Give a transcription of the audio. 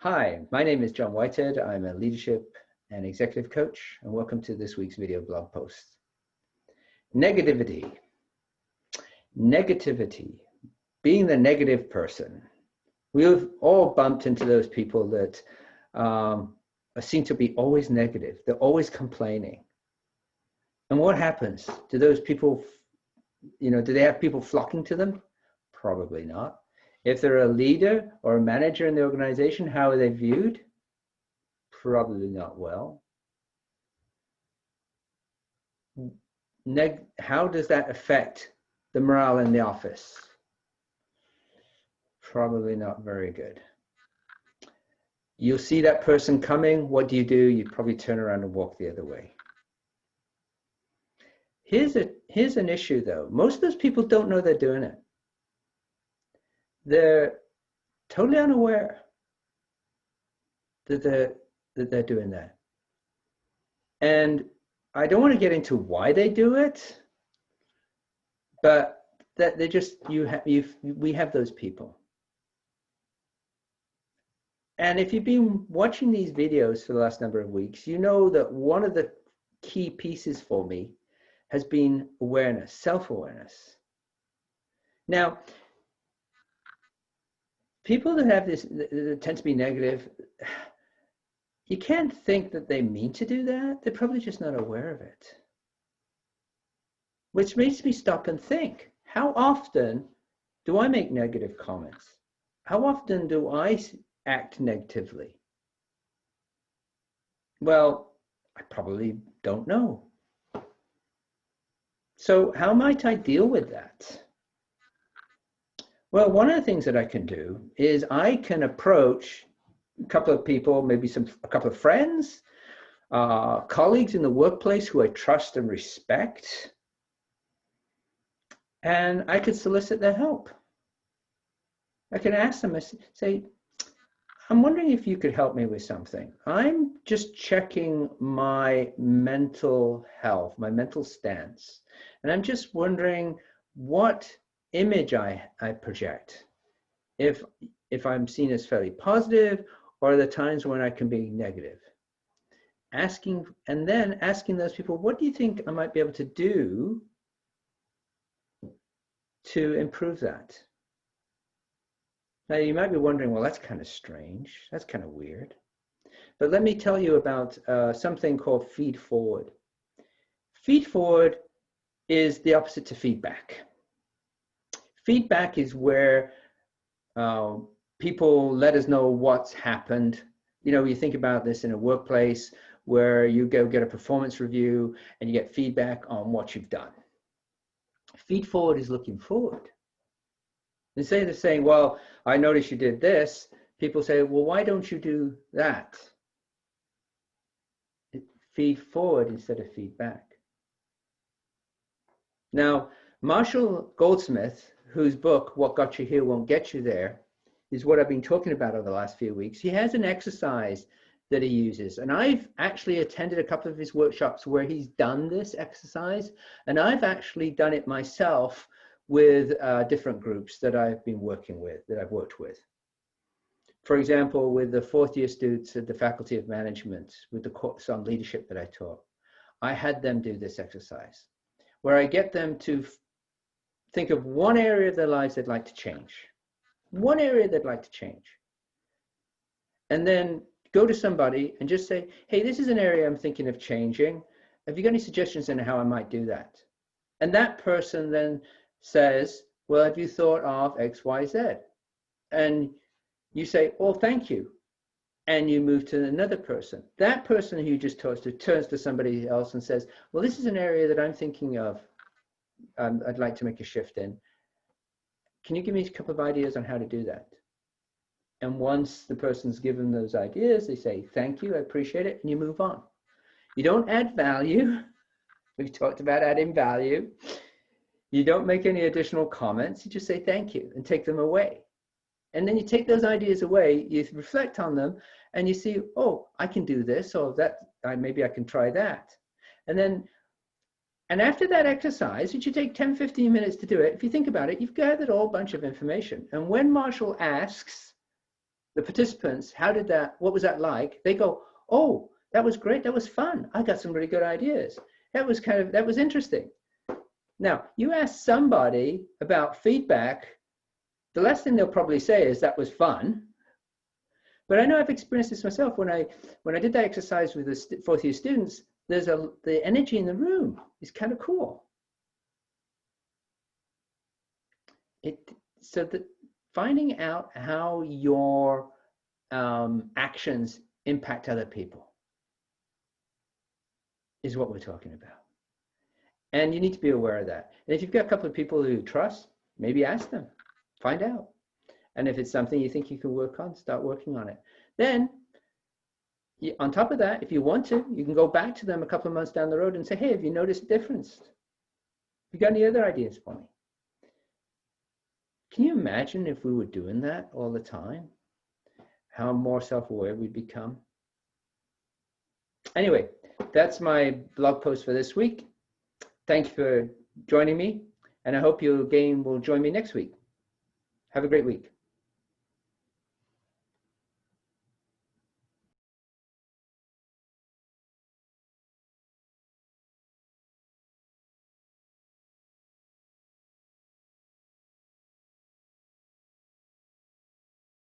Hi, my name is John Whitehead. I'm a leadership and executive coach, and welcome to this week's video blog post. Negativity. Negativity. Being the negative person. We've all bumped into those people that seem to be always negative. They're always complaining. And what happens? Do those people, do they have people flocking to them? Probably not. If they're a leader or a manager in the organization, how are they viewed? Probably not well. How does that affect the morale in the office? Probably not very good. You'll see that person coming. What do? You probably turn around and walk the other way. Here's an issue though. Most of those people don't know they're doing it. They're totally unaware that they're doing that. And I don't want to get into why they do it, but that they just, we have those people. And if you've been watching these videos for the last number of weeks, you know that one of the key pieces for me has been awareness, self-awareness. Now, people that have this, that tend to be negative, you can't think that they mean to do that. They're probably just not aware of it. Which makes me stop and think, how often do I make negative comments? How often do I act negatively? Well, I probably don't know. So how might I deal with that? Well, one of the things that I can do is I can approach a couple of people, maybe a couple of friends, colleagues in the workplace who I trust and respect, and I could solicit their help. I can ask them, say, I'm wondering if you could help me with something. I'm just checking my mental health, my mental stance, and I'm just wondering what image I project. If I'm seen as fairly positive, or are there times when I can be negative? And then asking those people, what do you think I might be able to do to improve that? Now you might be wondering, well, that's kind of strange. That's kind of weird. But let me tell you about something called feed forward. Feed forward is the opposite to feedback. Feedback is where people let us know what's happened. You think about this in a workplace where you go get a performance review and you get feedback on what you've done. Feed forward is looking forward. Instead of saying, well, I noticed you did this, people say, well, why don't you do that? Feed forward instead of feedback. Now, Marshall Goldsmith, whose book, What Got You Here Won't Get You There, is what I've been talking about over the last few weeks. He has an exercise that he uses, and I've actually attended a couple of his workshops where he's done this exercise, and I've actually done it myself with different groups that I've been working with, that I've worked with. For example, with the fourth year students at the Faculty of Management, with the course on leadership that I taught, I had them do this exercise, where I get them to think of one area of their lives they'd like to change. One area they'd like to change. And then go to somebody and just say, hey, this is an area I'm thinking of changing. Have you got any suggestions on how I might do that? And that person then says, well, have you thought of X, Y, Z? And you say, oh, thank you. And you move to another person. That person who you just talked to turns to somebody else and says, well, this is an area that I'm thinking of. I'd like to make a shift in. Can you give me a couple of ideas on how to do that? And once the person's given those ideas, they say, thank you, I appreciate it, and you move on. You don't add value. We've talked about adding value. You don't make any additional comments. You just say thank you and take them away. And then you take those ideas away, you reflect on them, and you see, oh, I can do this, or that, maybe I can try that. And after that exercise, which you take 10, 15 minutes to do it, if you think about it, you've gathered a whole bunch of information. And when Marshall asks, the participants, what was that like? They go, oh, that was great. That was fun. I got some really good ideas. That was interesting. Now, you ask somebody about feedback, the last thing they'll probably say is that was fun. But I know I've experienced this myself. When I did that exercise with the fourth year students, the energy in the room is kind of cool. So that finding out how your actions impact other people is what we're talking about. And you need to be aware of that. And if you've got a couple of people who you trust, maybe ask them, find out. And if it's something you think you can work on, start working on it. Then, on top of that, if you want to, you can go back to them a couple of months down the road and say, hey, have you noticed a difference? Have you got any other ideas for me? Can you imagine if we were doing that all the time? How more self-aware we'd become? Anyway, that's my blog post for this week. Thank you for joining me, and I hope you again will join me next week. Have a great week.